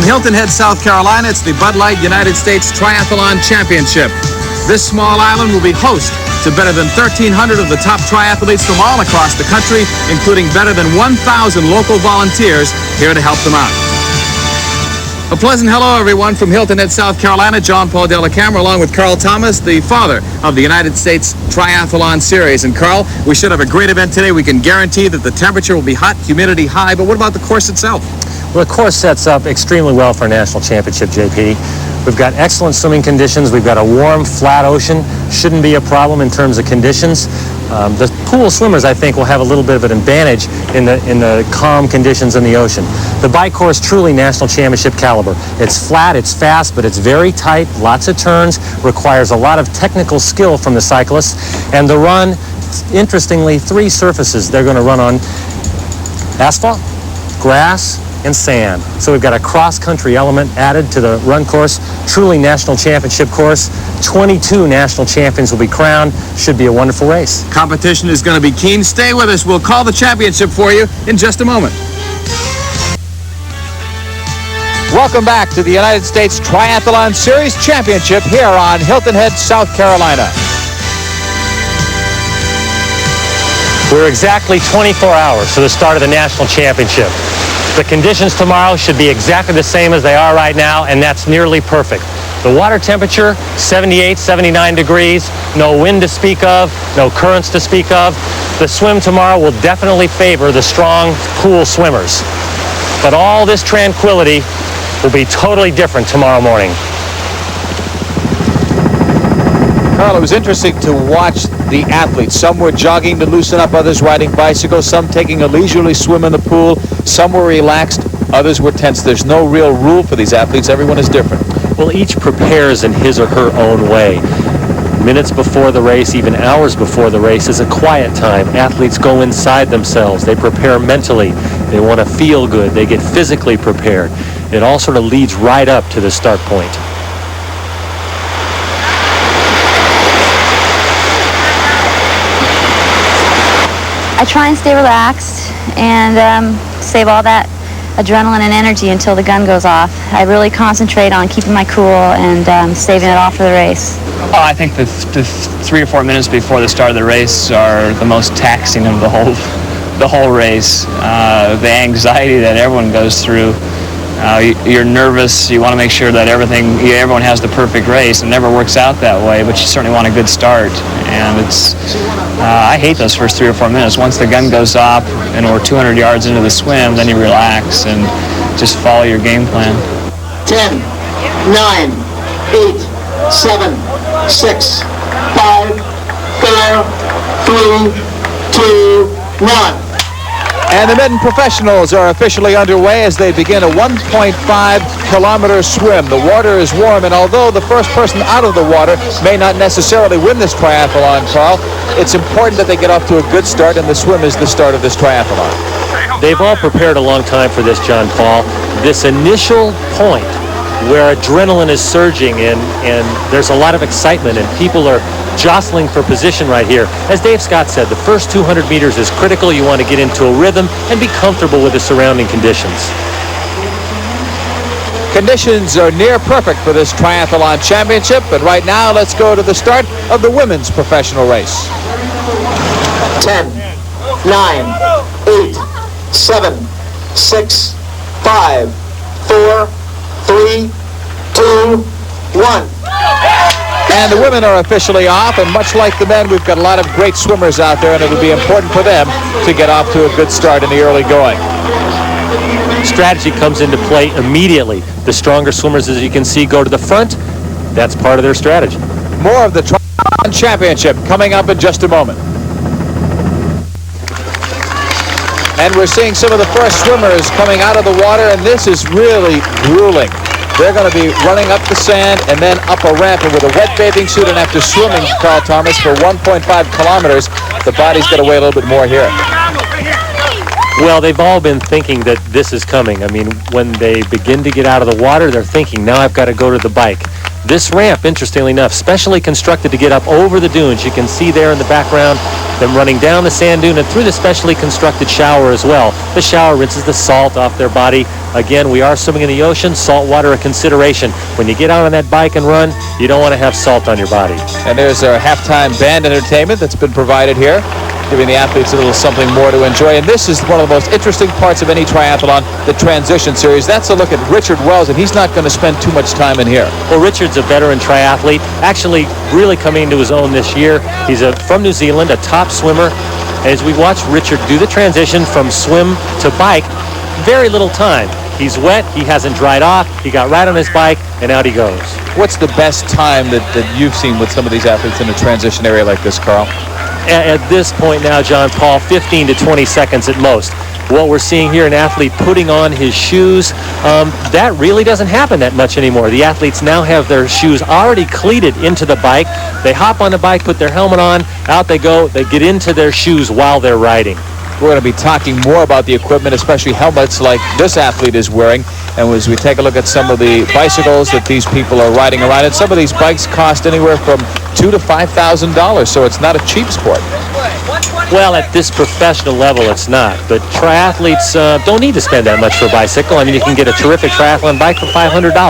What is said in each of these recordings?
Hilton Head, South Carolina, it's the Bud Light United States Triathlon Championship. This small island will be host to better than 1,300 of the top triathletes from all across the country, including better than 1,000 local volunteers here to help them out. A pleasant hello, everyone, from Hilton Head, South Carolina. John Paul Della Camera, along with Carl Thomas, the father of the United States Triathlon Series. And Carl, we should have a great event today. We can guarantee that the temperature will be hot, humidity high, but what about the course itself? Well, the course sets up extremely well for a national championship, JP. We've got excellent swimming conditions. We've got a warm, flat ocean. Shouldn't be a problem in terms of conditions. The pool swimmers, I think, will have a little bit of an advantage in the calm conditions in the ocean. The bike course, truly national championship caliber. It's flat, it's fast, but it's very tight, lots of turns, requires a lot of technical skill from the cyclists. And the run, interestingly, 3 surfaces they're going to run on: asphalt, grass, and sand. So we've got a cross-country element added to the run course. Truly national championship course. 22 national champions will be crowned. Should be a wonderful race. Competition is going to be keen. Stay with us. We'll call the championship for you in just a moment. Welcome back to the United States Triathlon Series Championship here on Hilton Head, South Carolina. We're exactly 24 hours to the start of the national championship. The conditions tomorrow should be exactly the same as they are right now, and that's nearly perfect. The water temperature, 78, 79 degrees, no wind to speak of, no currents to speak of. The swim tomorrow will definitely favor the strong pool swimmers. But all this tranquility will be totally different tomorrow morning. Carl, it was interesting to watch the athletes. Some were jogging to loosen up, others riding bicycles, some taking a leisurely swim in the pool, some were relaxed, others were tense. There's no real rule for these athletes. Everyone is different. Well, each prepares in his or her own way. Minutes before the race, even hours before the race, is a quiet time. Athletes go inside themselves. They prepare mentally. They want to feel good. They get physically prepared. It all sort of leads right up to the start point. I try and stay relaxed and save all that adrenaline and energy until the gun goes off. I really concentrate on keeping my cool and saving it all for the race. Oh, I think the 3 or 4 minutes before the start of the race are the most taxing of the whole race. The anxiety that everyone goes through. You're nervous. You want to make sure that everyone has the perfect race. It never works out that way, but you certainly want a good start. And I hate those first 3 or 4 minutes. Once the gun goes off and we're 200 yards into the swim, then you relax and just follow your game plan. 10, 9, 8, 7, 6, 5, 4, 3, 2, 1. And the men professionals are officially underway as they begin a 1.5-kilometer swim. The water is warm, and although the first person out of the water may not necessarily win this triathlon, Carl, it's important that they get off to a good start, and the swim is the start of this triathlon. They've all prepared a long time for this, John Paul. This initial point where adrenaline is surging and there's a lot of excitement and people are jostling for position right here. As Dave Scott said, the first 200 meters is critical. You want to get into a rhythm and be comfortable with the surrounding conditions. Conditions are near perfect for this triathlon championship, but right now let's go to the start of the women's professional race. 10, 9, 8, 7, 6, 5, 4, 3, 2, 1. And the women are officially off, and much like the men, we've got a lot of great swimmers out there, and it'll be important for them to get off to a good start in the early going. Strategy comes into play immediately. The stronger swimmers, as you can see, go to the front. That's part of their strategy. More of the Triathlon Championship coming up in just a moment. And we're seeing some of the first swimmers coming out of the water, and this is really grueling. They're going to be running up the sand and then up a ramp, and with a wet bathing suit and after swimming, Carl Thomas, for 1.5 kilometers, the body's got to weigh a little bit more here. Well, they've all been thinking that this is coming. I mean, when they begin to get out of the water, they're thinking, now I've got to go to the bike. This ramp, interestingly enough, specially constructed to get up over the dunes. You can see there in the background them running down the sand dune and through the specially constructed shower as well. The shower rinses the salt off their body. Again, we are swimming in the ocean, salt water a consideration. When you get out on that bike and run, you don't want to have salt on your body. And there's a halftime band entertainment that's been provided here, giving the athletes a little something more to enjoy. And this is one of the most interesting parts of any triathlon, the transition series. That's a look at Richard Wells, and he's not going to spend too much time in here. Well, Richard's a veteran triathlete, actually really coming into his own this year. He's from New Zealand, a top swimmer. As we watch Richard do the transition from swim to bike, very little time. He's wet, he hasn't dried off, he got right on his bike, and out he goes. What's the best time that you've seen with some of these athletes in a transition area like this, Carl? At this point now, John Paul, 15 to 20 seconds at most. What we're seeing here, an athlete putting on his shoes, that really doesn't happen that much anymore. The athletes now have their shoes already cleated into the bike. They hop on the bike, put their helmet on, out they go. They get into their shoes while they're riding. We're going to be talking more about the equipment, especially helmets like this athlete is wearing. And as we take a look at some of the bicycles that these people are riding around, and some of these bikes cost anywhere from $2,000 to $5,000, so it's not a cheap sport. Well, at this professional level, it's not. But triathletes don't need to spend that much for a bicycle. I mean, you can get a terrific triathlon bike for $500.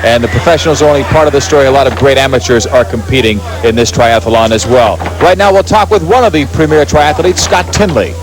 And the professionals are only part of the story. A lot of great amateurs are competing in this triathlon as well. Right now, we'll talk with one of the premier triathletes, Scott Tinley.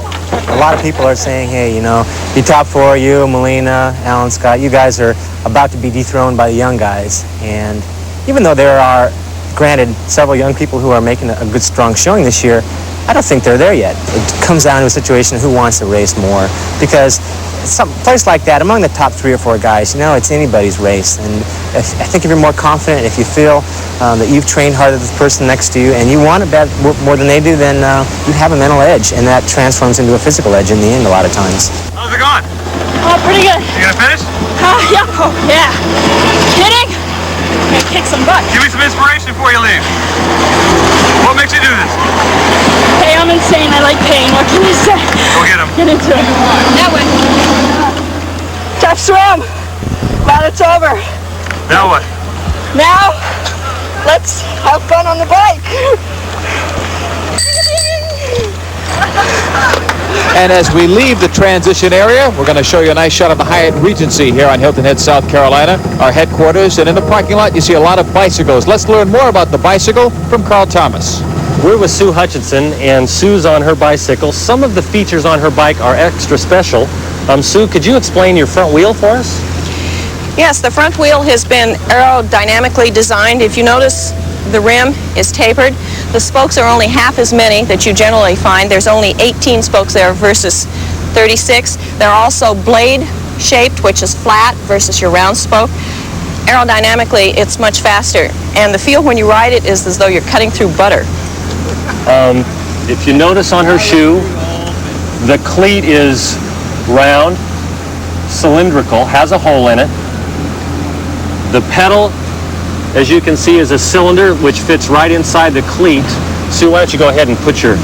A lot of people are saying, hey, you know, you top four, you, Melina, Alan, Scott, you guys are about to be dethroned by the young guys. And even though there are, granted, several young people who are making a good, strong showing this year, I don't think they're there yet. It comes down to a situation of who wants to race more. Because some place like that, among the top 3 or 4 guys, you know, it's anybody's race. And I think if you're more confident, if you feel that you've trained harder than the person next to you and you want it more than they do, then you have a mental edge, and that transforms into a physical edge in the end a lot of times. How's it going? Oh, pretty good. You gonna finish? Yeah. Oh, yeah. Kidding? I'm gonna kick some butt. Give me some inspiration before you leave. What makes you do this? Hey, I'm insane. I like pain. What can you say? Go get him. Get into it. That way. Tough swim. Glad it's over. Now what? Now, let's have fun on the bike. And as we leave the transition area, we're going to show you a nice shot of the Hyatt Regency here on Hilton Head, South Carolina, our headquarters. And in the parking lot, you see a lot of bicycles. Let's learn more about the bicycle from Carl Thomas. We're with Sue Hutchinson, and Sue's on her bicycle. Some of the features on her bike are extra special. Sue, could you explain your front wheel for us? Yes, the front wheel has been aerodynamically designed. If you notice, the rim is tapered. The spokes are only half as many that you generally find. There's only 18 spokes there versus 36. They're also blade shaped, which is flat versus your round spoke. Aerodynamically, it's much faster. And the feel when you ride it is as though you're cutting through butter. If you notice on her shoe, the cleat is round, cylindrical, has a hole in it. The pedal, as you can see, is a cylinder which fits right inside the cleat. Sue, why don't you go ahead and put your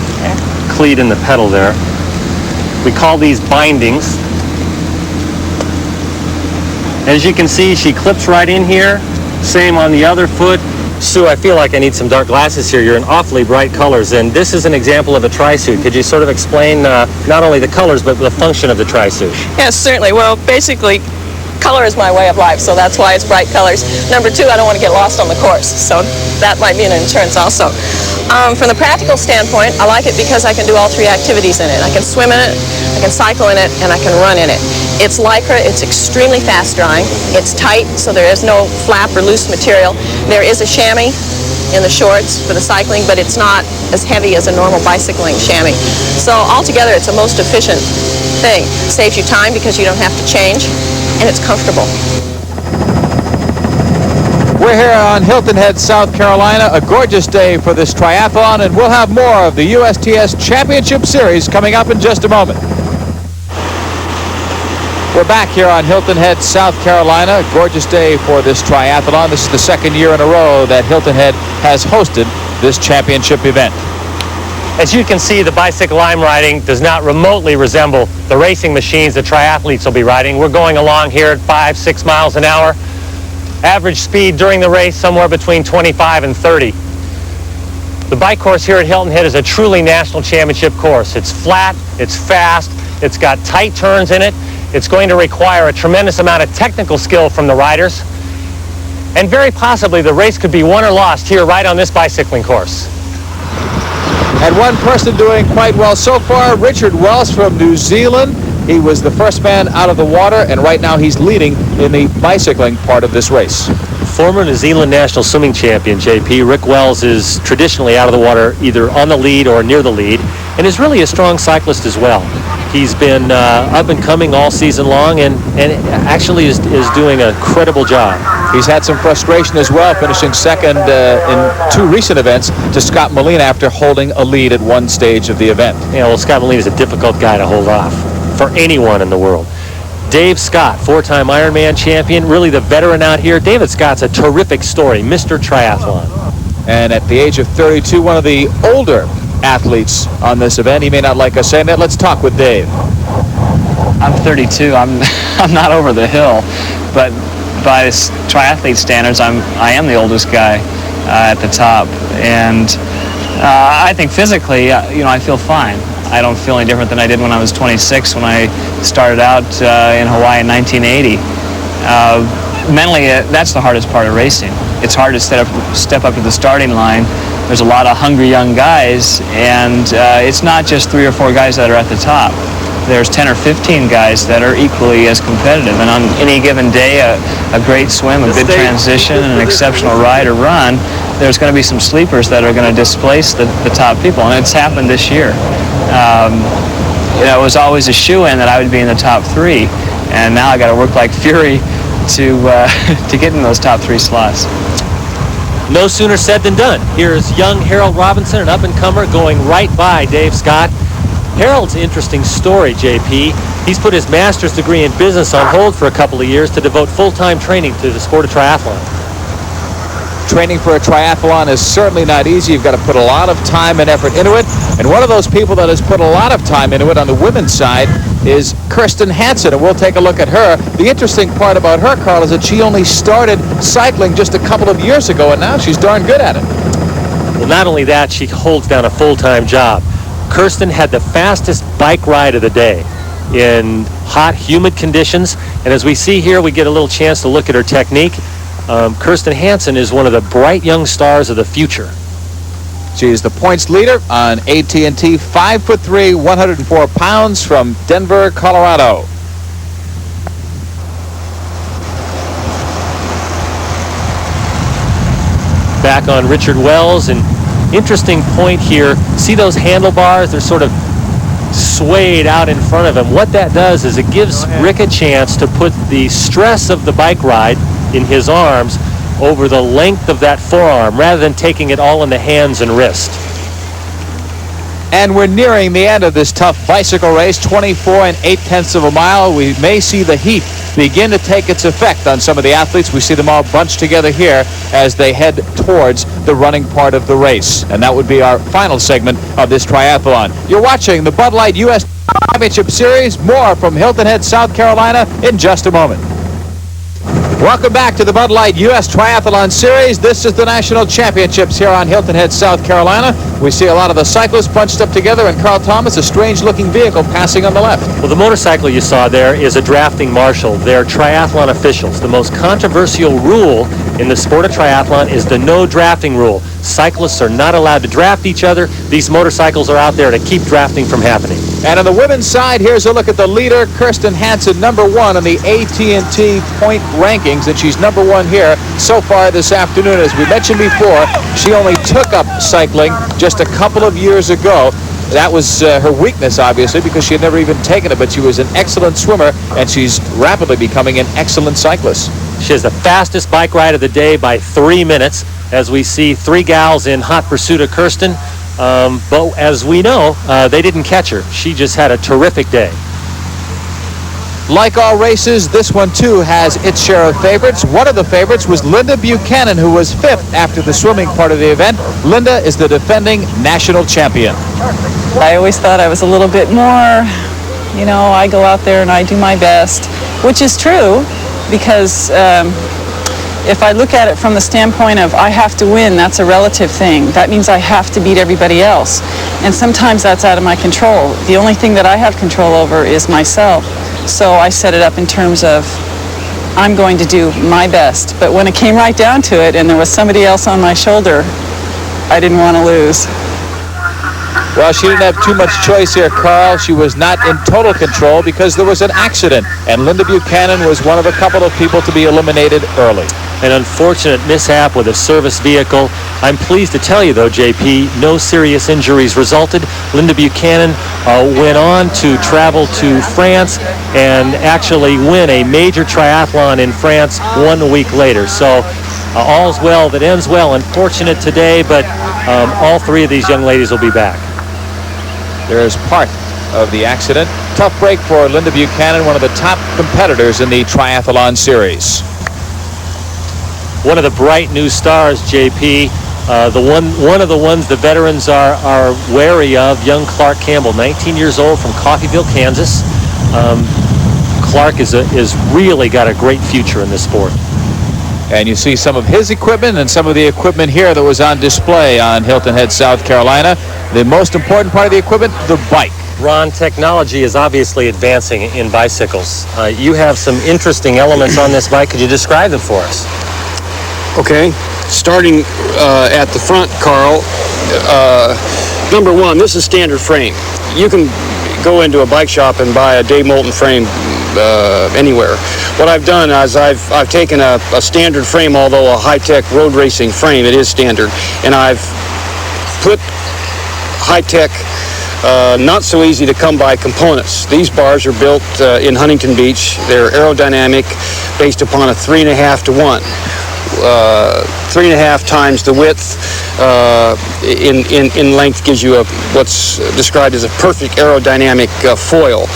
cleat in the pedal there. We call these bindings. As you can see, she clips right in here. Same on the other foot. Sue, I feel like I need some dark glasses here. You're in awfully bright colors, and this is an example of a tri-suit. Could you sort of explain not only the colors, but the function of the tri-suit? Yes, certainly. Well, basically, color is my way of life, so that's why it's bright colors. Number 2, I don't want to get lost on the course, so that might be an insurance also. From the practical standpoint, I like it because I can do all 3 activities in it. I can swim in it, I can cycle in it, and I can run in it. It's Lycra, it's extremely fast drying, it's tight, so there is no flap or loose material. There is a chamois in the shorts for the cycling, but it's not as heavy as a normal bicycling chamois. So altogether, it's a most efficient thing. Saves you time because you don't have to change, and it's comfortable. We're here on Hilton Head, South Carolina, a gorgeous day for this triathlon, and we'll have more of the USTS Championship Series coming up in just a moment. We're back here on Hilton Head, South Carolina, a gorgeous day for this triathlon. This is the 2nd year in a row that Hilton Head has hosted this championship event. As you can see, the bicycle I'm riding does not remotely resemble the racing machines the triathletes will be riding. We're going along here at 5-6 miles an hour. Average speed during the race somewhere between 25 and 30. The bike course here at Hilton Head is a truly national championship course. It's flat, it's fast, it's got tight turns in it. It's going to require a tremendous amount of technical skill from the riders. And very possibly the race could be won or lost here right on this bicycling course. And one person doing quite well so far, Richard Wells from New Zealand. He was the first man out of the water, and right now he's leading in the bicycling part of this race. Former New Zealand national swimming champion, JP, Rick Wells is traditionally out of the water either on the lead or near the lead, and is really a strong cyclist as well. He's been up and coming all season long and actually is doing a credible job. He's had some frustration as well, finishing second in 2 recent events to Scott Molina after holding a lead at one stage of the event. Yeah, well, Scott Molina is a difficult guy to hold off for anyone in the world. Dave Scott, 4-time Ironman champion, really the veteran out here. David Scott's a terrific story, Mr. Triathlon. And at the age of 32, one of the older athletes on this event. He may not like us saying that. Let's talk with Dave. I'm 32. I'm not over the hill, but by triathlete standards, I am the oldest guy at the top, and I think physically, I feel fine. I don't feel any different than I did when I was 26 when I started out in Hawaii in 1980. Mentally, that's the hardest part of racing. It's hard to step up to the starting line. There's a lot of hungry young guys, and it's not just 3 or 4 guys that are at the top. There's 10 or 15 guys that are equally as competitive, and on any given day, a great swim, a good transition, and an exceptional ride or run, there's going to be some sleepers that are going to displace the top people, and it's happened this year. It was always a shoo-in that I would be in the top 3, and now I got to work like fury to get in those top 3 slots. No sooner said than done. Here's young Harold Robinson, an up-and-comer, going right by Dave Scott. Harold's an interesting story, JP. He's put his master's degree in business on hold for a couple of years to devote full-time training to the sport of triathlon. Training for a triathlon is certainly not easy. You've got to put a lot of time and effort into it. And one of those people that has put a lot of time into it on the women's side is Kirsten Hansen, and we'll take a look at her. The interesting part about her, Carl, is that she only started cycling just a couple of years ago, and now she's darn good at it. Well, not only that, she holds down a full-time job. Kirsten had the fastest bike ride of the day in hot, humid conditions, and as we see here, we get a little chance to look at her technique. Kirsten Hansen is one of the bright young stars of the future. She is the points leader on AT&T, 5'3", 104 pounds from Denver, Colorado. Back on Richard Wells, and interesting point here. See those handlebars? They're sort of swayed out in front of him. What that does is it gives Rick a chance to put the stress of the bike ride in his arms over the length of that forearm rather than taking it all in the hands and wrist. And we're nearing the end of this tough bicycle race, 24 8/10 of a mile. We may see the heat begin to take its effect on some of the athletes. We see them all bunched together here as they head towards the running part of the race. And that would be our final segment of this triathlon. You're watching the Bud Light U.S. Championship Series. More from Hilton Head, South Carolina in just a moment. Welcome back to the Bud Light U.S. Triathlon Series. This is the National Championships here on Hilton Head, South Carolina. We see a lot of the cyclists bunched up together, and Carl Thomas, a strange-looking vehicle passing on the left. Well, the motorcycle you saw there is a drafting marshal. They're triathlon officials. The most controversial rule in the sport of triathlon is the no drafting rule. Cyclists are not allowed to draft each other. These motorcycles are out there to keep drafting from happening. And on the women's side, here's a look at the leader, Kirsten Hansen, #1 on the AT&T point rankings, and she's #1 here so far this afternoon. As we mentioned before, she only took up cycling just a couple of years ago. That was her weakness, obviously, because she had never even taken it, but she was an excellent swimmer, and she's rapidly becoming an excellent cyclist. She has the fastest bike ride of the day by 3 minutes, as we see 3 gals in hot pursuit of Kirsten. But as we know, they didn't catch her. She just had a terrific day. Like all races, this one too has its share of favorites. One of the favorites was Linda Buchanan, who was 5th after the swimming part of the event. Linda is the defending national champion. I always thought I was a little bit more, you know, I go out there and I do my best, which is true, because if I look at it from the standpoint of I have to win, that's a relative thing. That means I have to beat everybody else. And sometimes that's out of my control. The only thing that I have control over is myself. So I set it up in terms of I'm going to do my best. But when it came right down to it and there was somebody else on my shoulder, I didn't want to lose. Well, she didn't have too much choice here, Carl. She was not in total control because there was an accident, and Linda Buchanan was one of a couple of people to be eliminated early. An unfortunate mishap with a service vehicle. I'm pleased to tell you, though, JP, no serious injuries resulted. Linda Buchanan went on to travel to France and actually win a major triathlon in France 1 week later. So all's well that ends well. Unfortunate today, but all three of these young ladies will be back. There's part of the accident. Tough break for Linda Buchanan, one of the top competitors in the triathlon series. One of the bright new stars, JP, one of the ones the veterans are wary of, young Clark Campbell, 19 years old from Coffeyville, Kansas. Clark is really got a great future in this sport. And you see some of his equipment and some of the equipment here that was on display on Hilton Head, South Carolina. The most important part of the equipment, the bike. Ron, technology is obviously advancing in bicycles. You have some interesting elements on this bike. Could you describe them for us? Okay, starting at the front, Carl. Number one, this is standard frame. You can go into a bike shop and buy a Dave Moulton frame anywhere. What I've done is I've taken a standard frame, although a high-tech road racing frame, it is standard, and I've put high-tech, not so easy to come by components. These bars are built in Huntington Beach. They're aerodynamic, based upon a 3.5 to 1. 3.5 times the width in length gives you what's described as a perfect aerodynamic foil.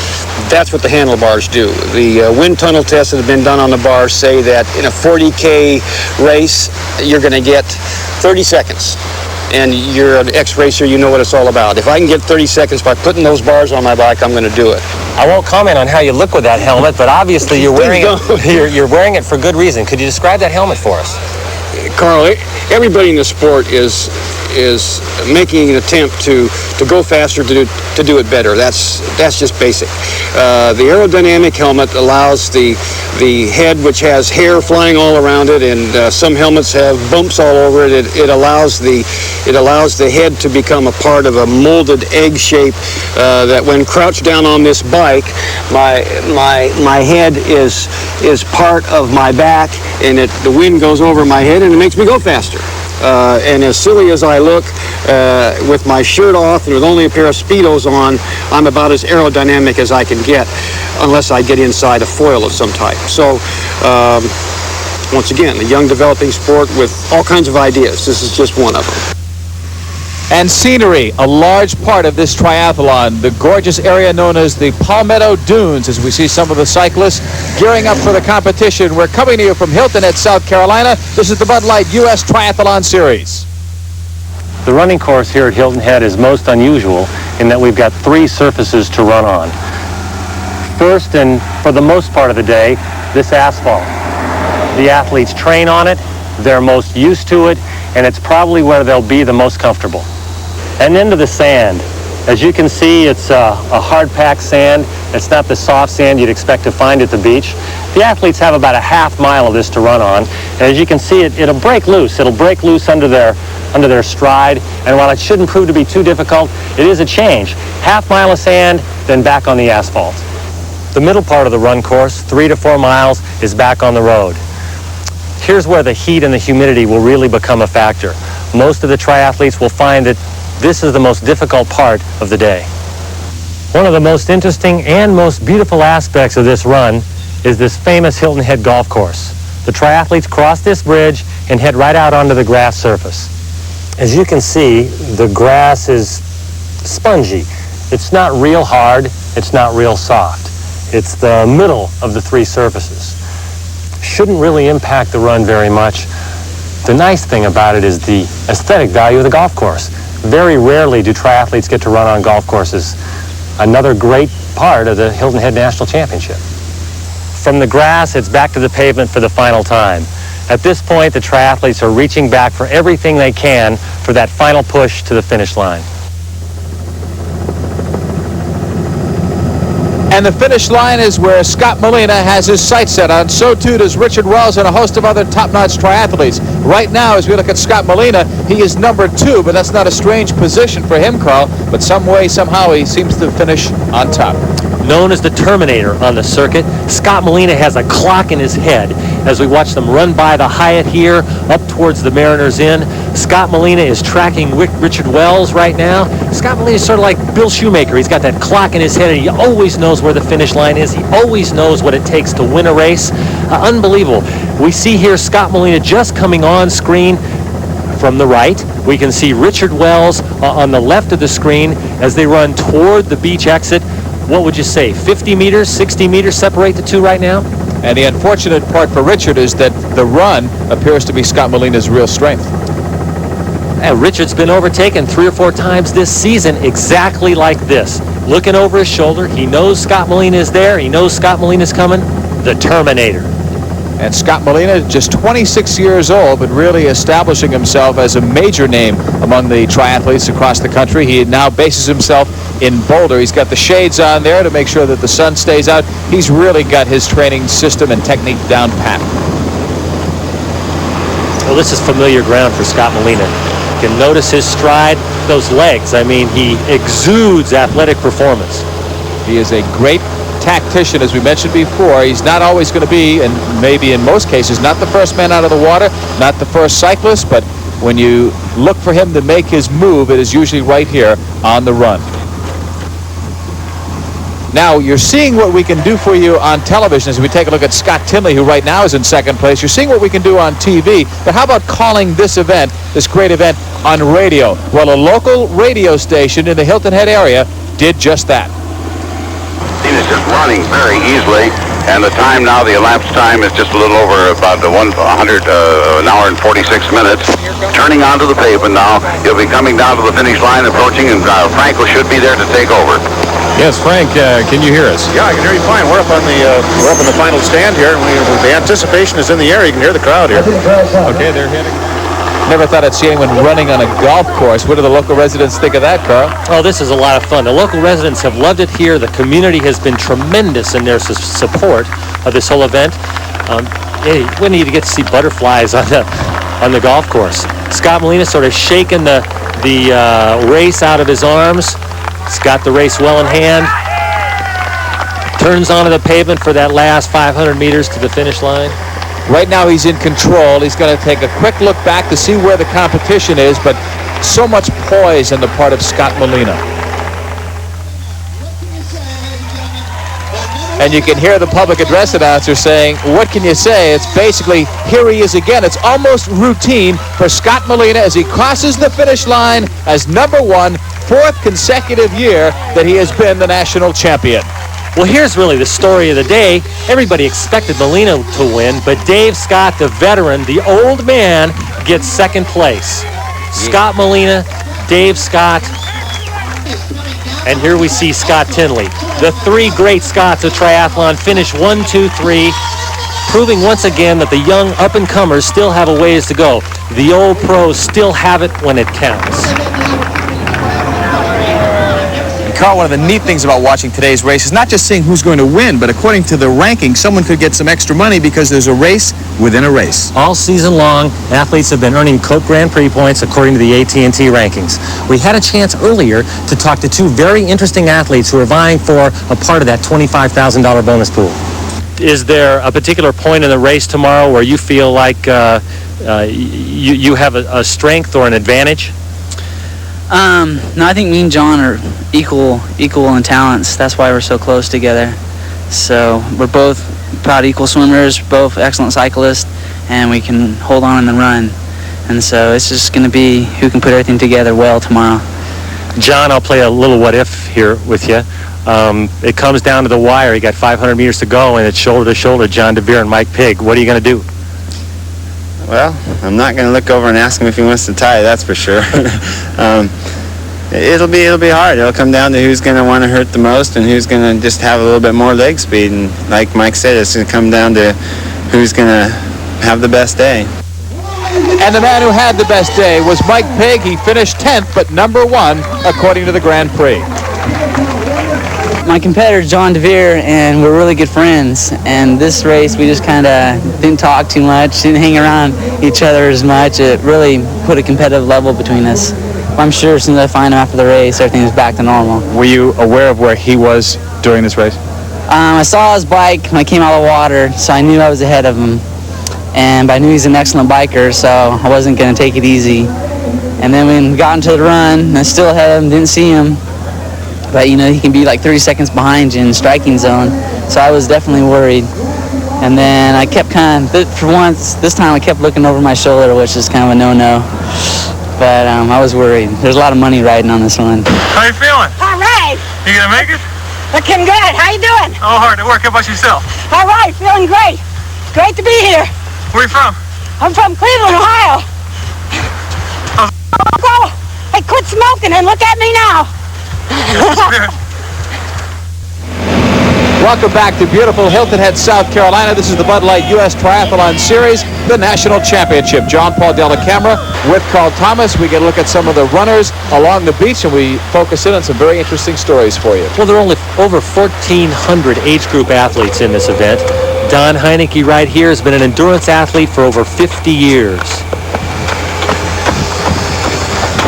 That's what the handlebars do. The wind tunnel tests that have been done on the bars say that in a 40K race, you're going to get 30 seconds. And you're an ex-racer, you know what it's all about. If I can get 30 seconds by putting those bars on my bike, I'm going to do it. I won't comment on how you look with that helmet, but obviously you're wearing you're wearing it for good reason. Could you describe that helmet for us? Carl, everybody in the sport is making an attempt to go faster, to do it better. That's just basic. The aerodynamic helmet allows the head, which has hair flying all around it, and some helmets have bumps all over it. It allows the head to become a part of a molded egg shape that when crouched down on this bike, my head is part of my back, and the wind goes over my head and it makes me go faster. And as silly as I look, with my shirt off and with only a pair of Speedos on, I'm about as aerodynamic as I can get, unless I get inside a foil of some type. So, once again, a young developing sport with all kinds of ideas. This is just one of them. And scenery, a large part of this triathlon. The gorgeous area known as the Palmetto Dunes, as we see some of the cyclists gearing up for the competition. We're coming to you from Hilton Head, South Carolina. This is the Bud Light U.S. Triathlon Series. The running course here at Hilton Head is most unusual in that we've got 3 surfaces to run on. First, and for the most part of the day, this asphalt. The athletes train on it, they're most used to it, and it's probably where they'll be the most comfortable. And then to the sand. As you can see, it's a hard-packed sand. It's not the soft sand you'd expect to find at the beach. The athletes have about a half mile of this to run on. And as you can see, it'll break loose. It'll break loose under their stride. And while it shouldn't prove to be too difficult, it is a change. Half mile of sand, then back on the asphalt. The middle part of the run course, 3 to 4 miles, is back on the road. Here's where the heat and the humidity will really become a factor. Most of the triathletes will find that this is the most difficult part of the day. One of the most interesting and most beautiful aspects of this run is this famous Hilton Head golf course. The triathletes cross this bridge and head right out onto the grass surface. As you can see, the grass is spongy. It's not real hard, it's not real soft. It's the middle of the three surfaces. Shouldn't really impact the run very much. The nice thing about it is the aesthetic value of the golf course. Very rarely do triathletes get to run on golf courses. Another great part of the Hilton Head National Championship. From the grass, it's back to the pavement for the final time. At this point, the triathletes are reaching back for everything they can for that final push to the finish line. And the finish line is where Scott Molina has his sights set on. So too does Richard Wells and a host of other top-notch triathletes. Right now, as we look at Scott Molina, he is number 2, but that's not a strange position for him, Carl. But some way, somehow, he seems to finish on top. Known as the Terminator on the circuit, Scott Molina has a clock in his head as we watch them run by the Hyatt here up towards the Mariners Inn. Scott Molina is tracking Richard Wells right now. Scott Molina is sort of like Bill Shoemaker. He's got that clock in his head and he always knows where the finish line is. He always knows what it takes to win a race. Unbelievable. We see here Scott Molina just coming on screen from the right. We can see Richard Wells on the left of the screen as they run toward the beach exit. What would you say, 50 meters, 60 meters separate the two right now? And the unfortunate part for Richard is that the run appears to be Scott Molina's real strength. And Richard's been overtaken 3 or 4 times this season exactly like this. Looking over his shoulder, he knows Scott Molina is there, he knows Scott Molina's coming, the Terminator. And Scott Molina, just 26 years old, but really establishing himself as a major name among the triathletes across the country. He now bases himself in Boulder. He's got the shades on there to make sure that the sun stays out. He's really got his training system and technique down pat. Well, this is familiar ground for Scott Molina. You can notice his stride, those legs. I mean, he exudes athletic performance. He is a great tactician, as we mentioned before. He's not always going to be, and maybe in most cases, not the first man out of the water, not the first cyclist, but when you look for him to make his move, it is usually right here on the run. Now, you're seeing what we can do for you on television as we take a look at Scott Tinley, who right now is in second place. You're seeing what we can do on TV, but how about calling this event, this great event, on radio? Well, a local radio station in the Hilton Head area did just that. Is just running very easily, and the time now, the elapsed time is just a little over about an hour and 46 minutes. Turning onto the pavement now, he'll be coming down to the finish line, approaching, and Franco should be there to take over. Yes, Frank, can you hear us? Yeah, I can hear you fine. We're up on the final stand here, and the anticipation is in the air. You can hear the crowd here. Okay, they're hitting. Never thought I'd see anyone running on a golf course. What do the local residents think of that, Carl? Oh, this is a lot of fun. The local residents have loved it here. The community has been tremendous in their support of this whole event. We need to get to see butterflies on the golf course. Scott Molina sort of shaking the race out of his arms. He's got the race well in hand. Turns onto the pavement for that last 500 meters to the finish line. Right now he's in control. He's going to take a quick look back to see where the competition is, but so much poise on the part of Scott Molina. And you can hear the public address announcer saying, what can you say? It's basically, here he is again. It's almost routine for Scott Molina as he crosses the finish line as number 1, 4th consecutive year that he has been the national champion. Well, here's really the story of the day. Everybody expected Molina to win, but Dave Scott, the veteran, the old man, gets second place. Scott Molina, Dave Scott, and here we see Scott Tinley. The 3 great Scots of triathlon finish 1, 2, 3, proving once again that the young up-and-comers still have a ways to go. The old pros still have it when it counts. Carl, one of the neat things about watching today's race is not just seeing who's going to win, but according to the ranking, someone could get some extra money because there's a race within a race. All season long, athletes have been earning Coke Grand Prix points according to the AT&T rankings. We had a chance earlier to talk to 2 very interesting athletes who are vying for a part of that $25,000 bonus pool. Is there a particular point in the race tomorrow where you feel like you have a strength or an advantage? No, I think me and John are equal in talents. That's why we're so close together. So we're both about equal swimmers, both excellent cyclists, and we can hold on in the run. And so it's just going to be who can put everything together well tomorrow. John, I'll play a little what if here with you. It comes down to the wire. You got 500 meters to go, and it's shoulder to shoulder, John DeVere and Mike Pigg. What are you going to do? Well, I'm not going to look over and ask him if he wants to tie, that's for sure. It'll be hard. It'll come down to who's going to want to hurt the most and who's going to just have a little bit more leg speed. And like Mike said, it's going to come down to who's going to have the best day. And the man who had the best day was Mike Pigg. He finished 10th, but number 1, according to the Grand Prix. My competitor is John DeVere, and we're really good friends. And this race, we just kind of didn't talk too much, didn't hang around each other as much. It really put a competitive level between us. I'm sure as soon as I find him after the race, everything's back to normal. Were you aware of where he was during this race? I saw his bike when I came out of the water, so I knew I was ahead of him. But I knew he's an excellent biker, so I wasn't going to take it easy. And then when we got into the run, I still ahead of him, didn't see him. But, you know, he can be like 30 seconds behind you in the striking zone. So I was definitely worried. And then I kept for once, this time I kept looking over my shoulder, which is kind of a no-no. But I was worried. There's a lot of money riding on this one. How you feeling? All right. You gonna make it? Looking good. How you doing? Oh, hard at work. How about yourself? All right. Feeling great. Great to be here. Where you from? I'm from Cleveland, Ohio. Oh, hey, quit smoking and look at me now. Welcome back to beautiful Hilton Head, South Carolina. This is the Bud Light U.S. Triathlon Series, the National Championship. John Paul Della Camera with Carl Thomas. We get a look at some of the runners along the beach, and we focus in on some very interesting stories for you. Well, there are only over 1,400 age group athletes in this event. Don Heineke right here has been an endurance athlete for over 50 years.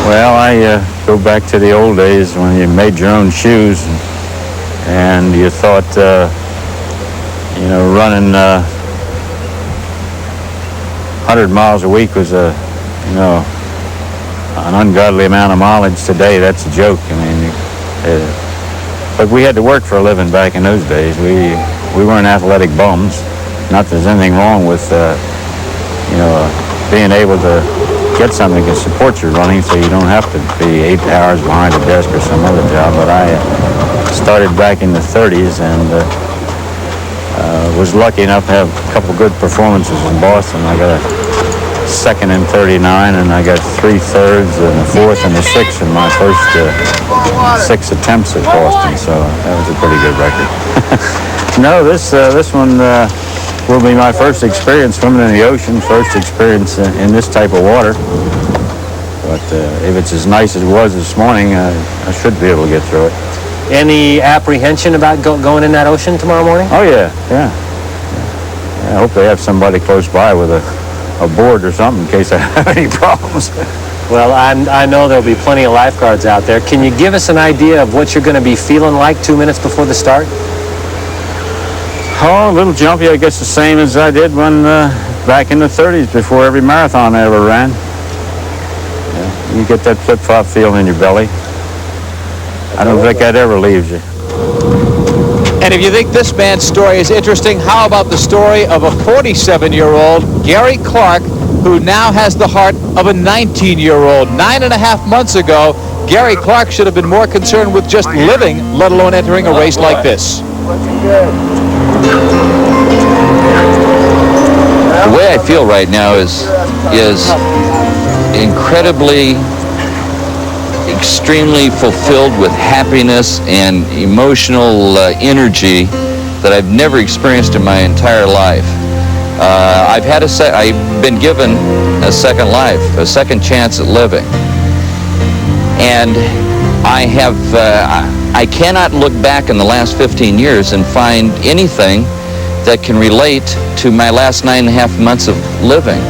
Well, I go back to the old days when you made your own shoes and you thought, you know, running 100 miles a week was an ungodly amount of mileage. Today, that's a joke. I mean, but we had to work for a living back in those days. We weren't athletic bums. Not that there's anything wrong with, being able to get something to support your running so you don't have to be 8 hours behind a desk or some other job. But I started back in the 30s and was lucky enough to have a couple good performances in Boston. I got a 2nd in 39, and I got 3 thirds and a 4th and a 6th in my first 6 attempts at Boston. So that was a pretty good record. No, this one will be my first experience swimming in the ocean, first experience in this type of water. But if it's as nice as it was this morning, I should be able to get through it. Any apprehension about going in that ocean tomorrow morning? Oh, yeah. I hope they have somebody close by with a board or something in case I have any problems. Well, I know there'll be plenty of lifeguards out there. Can you give us an idea of what you're going to be feeling like 2 minutes before the start? Oh, a little jumpy, I guess the same as I did when back in the 30s before every marathon I ever ran. Yeah, you get that flip-flop feeling in your belly. I don't think that ever leaves you. And if you think this man's story is interesting, how about the story of a 47-year-old, Gary Clark, who now has the heart of a 19-year-old. 9.5 months ago, Gary Clark should have been more concerned with just living, let alone entering a race like this. The way I feel right now is incredibly, extremely fulfilled with happiness and emotional energy that I've never experienced in my entire life. I've been given a second life, a second chance at living, and I cannot look back in the last 15 years and find anything that can relate to my last 9.5 months of living.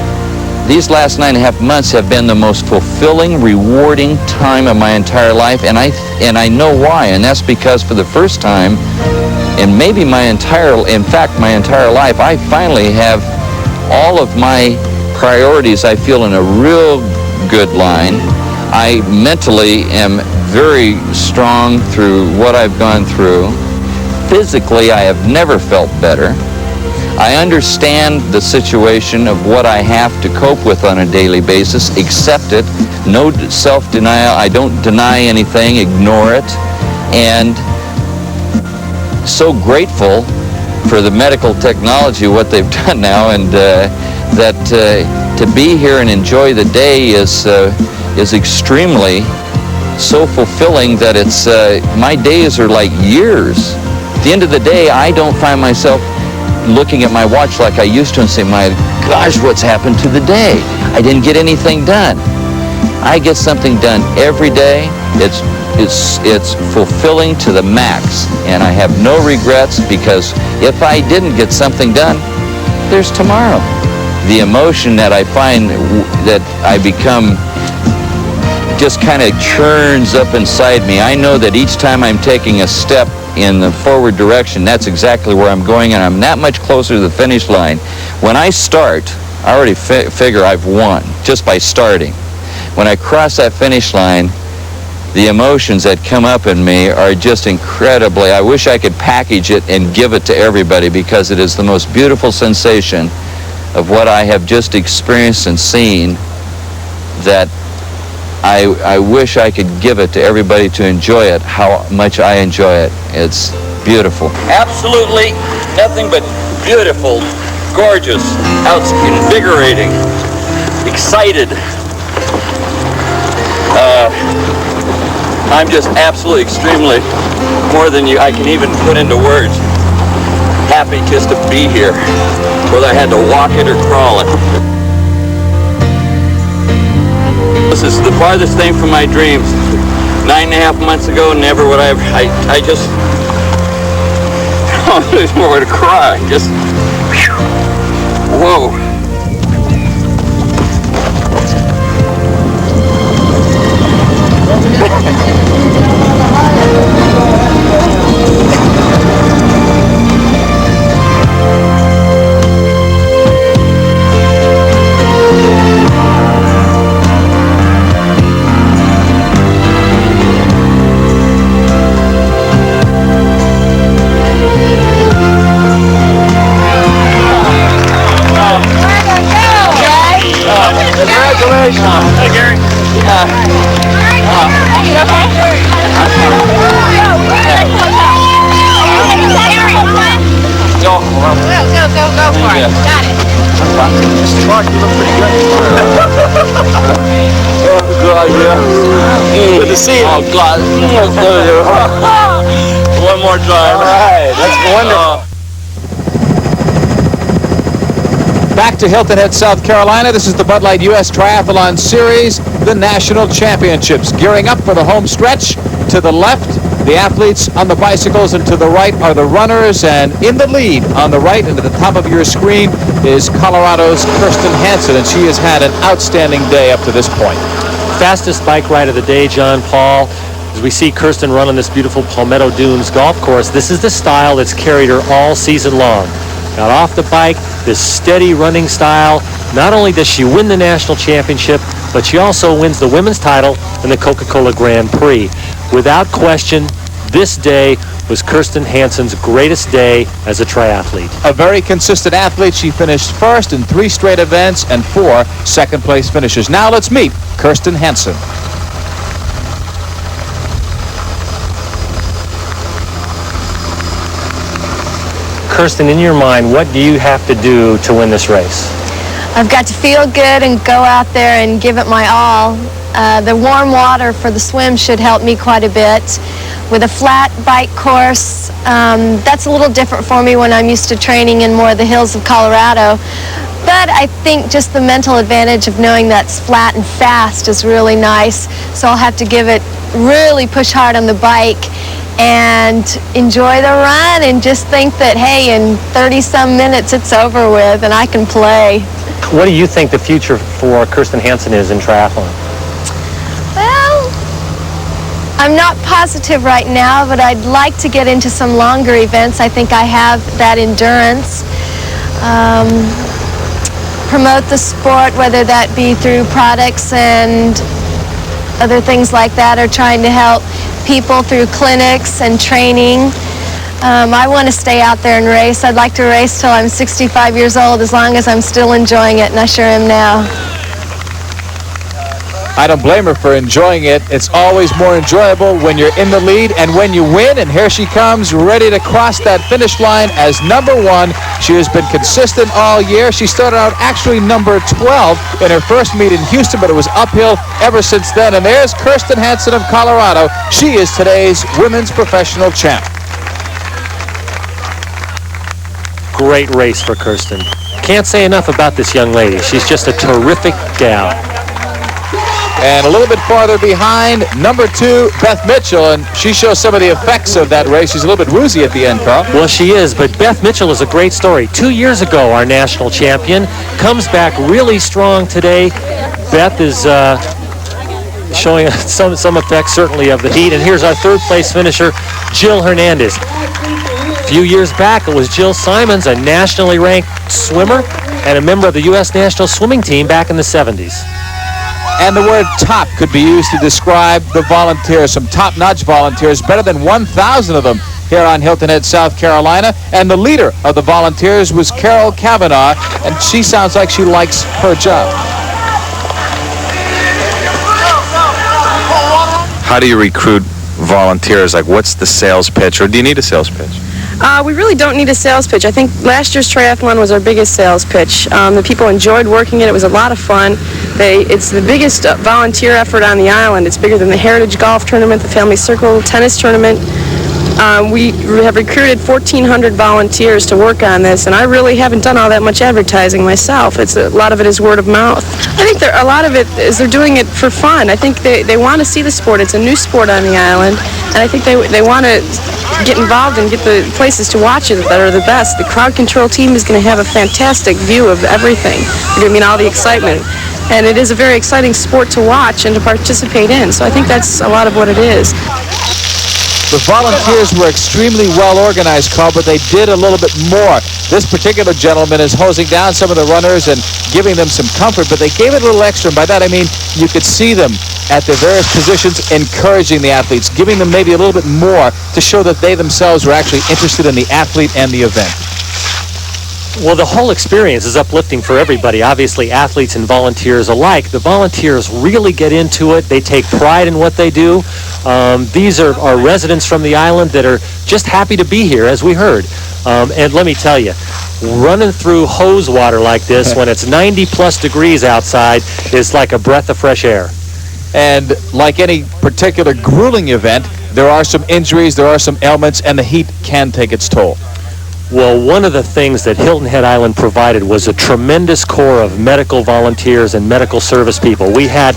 These last 9.5 months have been the most fulfilling, rewarding time of my entire life, and I know why, and that's because for the first time, and maybe my entire life, I finally have all of my priorities, I feel, in a real good line. I mentally am very strong through what I've gone through. Physically, I have never felt better. I understand the situation of what I have to cope with on a daily basis, accept it, no self-denial. I don't deny anything, ignore it. And so grateful for the medical technology, what they've done now, and that to be here and enjoy the day is extremely so fulfilling that it's my days are like years. At the end of the day, I don't find myself looking at my watch like I used to and saying, my gosh, what's happened to the day? I didn't get anything done. I get something done every day. It's fulfilling to the max, and I have no regrets, because if I didn't get something done, there's tomorrow. The emotion that I find that I become just kind of churns up inside me. I know that each time I'm taking a step in the forward direction, that's exactly where I'm going, and I'm that much closer to the finish line. When I start, I already figure I've won just by starting. When I cross that finish line, the emotions that come up in me are just incredibly, I wish I could package it and give it to everybody, because it is the most beautiful sensation of what I have just experienced and seen, that I wish I could give it to everybody to enjoy it, how much I enjoy it. It's beautiful. Absolutely nothing but beautiful, gorgeous, invigorating, excited. I'm just absolutely, extremely, more than I can even put into words, happy just to be here, whether I had to walk it or crawl it. This is the farthest thing from my dreams. 9.5 months ago, never would I just, oh, there's more to cry, just, whoa. Congratulations. Hey, Gary. Go for it. Got it. Mr. Clark, you look pretty good. Oh, God, yeah. Good to see you. Oh, God. One more time. All right. That's wonderful. Back to Hilton Head, South Carolina. This is the Bud Light U.S. Triathlon Series, the National Championships. Gearing up for the home stretch. To the left, the athletes on the bicycles, and to the right are the runners. And in the lead on the right and at the top of your screen is Colorado's Kirsten Hansen, and she has had an outstanding day up to this point. Fastest bike ride of the day, John Paul. As we see Kirsten run on this beautiful Palmetto Dunes golf course, this is the style that's carried her all season long. Got off the bike, this steady running style. Not only does she win the national championship, but she also wins the women's title in the Coca-Cola Grand Prix. Without question, this day was Kirsten Hansen's greatest day as a triathlete. A very consistent athlete. She finished first in 3 straight events and 4 second-place finishes. Now let's meet Kirsten Hansen. Kirsten, in your mind, what do you have to do to win this race? I've got to feel good and go out there and give it my all. The warm water for the swim should help me quite a bit. With a flat bike course, that's a little different for me when I'm used to training in more of the hills of Colorado. But I think just the mental advantage of knowing that's flat and fast is really nice. So I'll have to really push hard on the bike and enjoy the run and just think that, hey, in 30-some minutes it's over with and I can play. What do you think the future for Kirsten Hansen is in triathlon? Well, I'm not positive right now, but I'd like to get into some longer events. I think I have that endurance. Promote the sport, whether that be through products and other things like that, or trying to help people through clinics and training. I want to stay out there and race. I'd like to race till I'm 65 years old, as long as I'm still enjoying it, and I sure am now. I don't blame her for enjoying it. It's always more enjoyable when you're in the lead and when you win. And here she comes, ready to cross that finish line as number 1. She has been consistent all year. She started out actually number 12 in her first meet in Houston, but it was uphill ever since then. And there's Kirsten Hansen of Colorado. She is today's women's professional champ. Great race for Kirsten. Can't say enough about this young lady. She's just a terrific gal. And a little bit farther behind, number 2, Beth Mitchell, and she shows some of the effects of that race. She's a little bit woozy at the end, Carl. Well, she is, but Beth Mitchell is a great story. 2 years ago, our national champion comes back really strong today. Beth is showing some effects, certainly, of the heat. And here's our third-place finisher, Jill Hernandez. A few years back, it was Jill Simons, a nationally ranked swimmer and a member of the U.S. national swimming team back in the 70s. And the word top could be used to describe the volunteers, some top-notch volunteers, better than 1,000 of them here on Hilton Head, South Carolina. And the leader of the volunteers was Carol Kavanaugh, and she sounds like she likes her job. How do you recruit volunteers? Like, what's the sales pitch, or do you need a sales pitch? We really don't need a sales pitch. I think last year's triathlon was our biggest sales pitch. The people enjoyed working it. It was a lot of fun. It's the biggest volunteer effort on the island. It's bigger than the Heritage Golf Tournament, the Family Circle Tennis Tournament. We have recruited 1,400 volunteers to work on this, and I really haven't done all that much advertising myself. A lot of it is word of mouth. I think a lot of it is they're doing it for fun. I think they want to see the sport. It's a new sport on the island, and I think they want to get involved and get the places to watch it that are the best. The crowd control team is going to have a fantastic view of everything. I mean, all the excitement. And it is a very exciting sport to watch and to participate in. So I think that's a lot of what it is. The volunteers were extremely well organized, Carl, but they did a little bit more. This particular gentleman is hosing down some of the runners and giving them some comfort, but they gave it a little extra. And by that I mean you could see them at their various positions encouraging the athletes, giving them maybe a little bit more to show that they themselves were actually interested in the athlete and the event. Well, the whole experience is uplifting for everybody, obviously athletes and volunteers alike. The volunteers really get into it. They take pride in what they do. These are residents from the island that are just happy to be here, as we heard. And let me tell you, running through hose water like this when it's 90-plus degrees outside is like a breath of fresh air. And like any particular grueling event, there are some injuries, there are some ailments, and the heat can take its toll. Well, one of the things that Hilton Head Island provided was a tremendous core of medical volunteers and medical service people. We had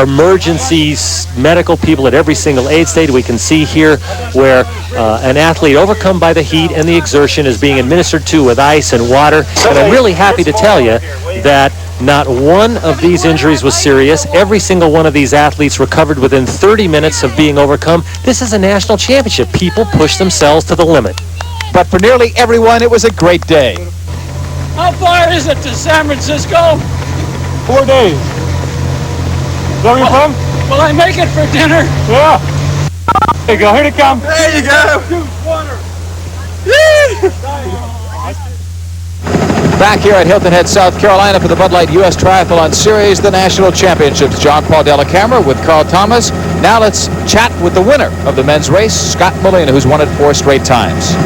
emergencies, medical people at every single aid station. We can see here where an athlete overcome by the heat and the exertion is being administered to with ice and water. And I'm really happy to tell you that not one of these injuries was serious. Every single one of these athletes recovered within 30 minutes of being overcome. This is a national championship. People push themselves to the limit. But for nearly everyone, it was a great day. How far is it to San Francisco? 4 days. Is that where you're from? Will I make it for dinner? Yeah. There you go. Here they come. There you go. Back here at Hilton Head, South Carolina for the Bud Light U.S. Triathlon Series, the National Championships. John Paul Della Camera with Carl Thomas. Now let's chat with the winner of the men's race, Scott Molina, who's won it 4 straight times.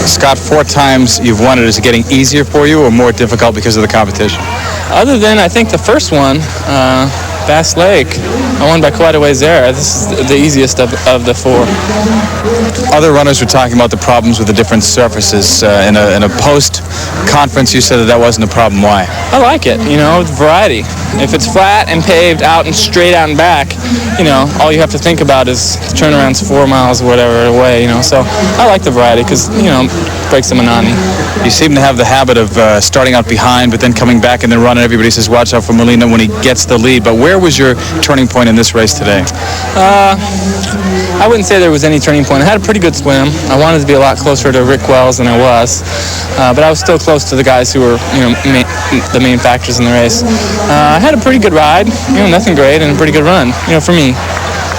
Scott, 4 times you've won it. Is it getting easier for you or more difficult because of the competition? Other than, I think, the first one, Bass Lake, I won by quite a ways there. This is the easiest of the 4. Other runners were talking about the problems with the different surfaces. In a post-conference, you said that wasn't a problem. Why? I like it, variety. If it's flat and paved out and straight out and back, all you have to think about is turnarounds 4 miles or whatever away, So I like the variety because, breaks the monotony. You seem to have the habit of starting out behind, but then coming back and then running. Everybody says, watch out for Molina when he gets the lead. But where was your turning point in this race today? I wouldn't say there was any turning point. I had a pretty good swim. I wanted to be a lot closer to Rick Wells than I was, but I was still close to the guys who were, the main factors in the race. I had a pretty good ride, nothing great, and a pretty good run, for me.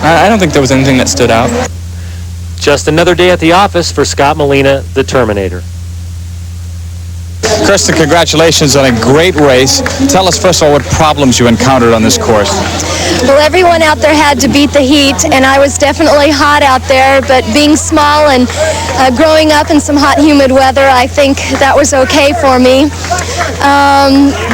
I don't think there was anything that stood out. Just another day at the office for Scott Molina, the Terminator. Kirsten, congratulations on a great race. Tell us, first of all, what problems you encountered on this course. Well, everyone out there had to beat the heat, and I was definitely hot out there, but being small and growing up in some hot, humid weather, I think that was okay for me.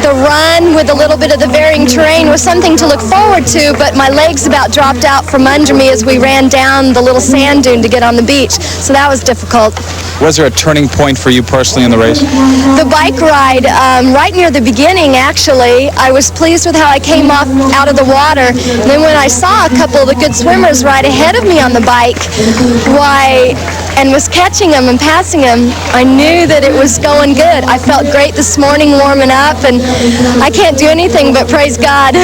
The run with a little bit of the varying terrain was something to look forward to, but my legs about dropped out from under me as we ran down the little sand dune to get on the beach, so that was difficult. Was there a turning point for you personally in the race? The bike ride, right near the beginning, actually, I was pleased with how I came off out of the water. And then when I saw a couple of the good swimmers right ahead of me on the bike, and was catching them and passing them, I knew that it was going good. I felt great this morning warming up, and I can't do anything but praise God.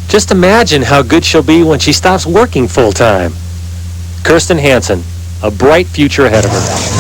Just imagine how good she'll be when she stops working full-time. Kirsten Hansen, a bright future ahead of her.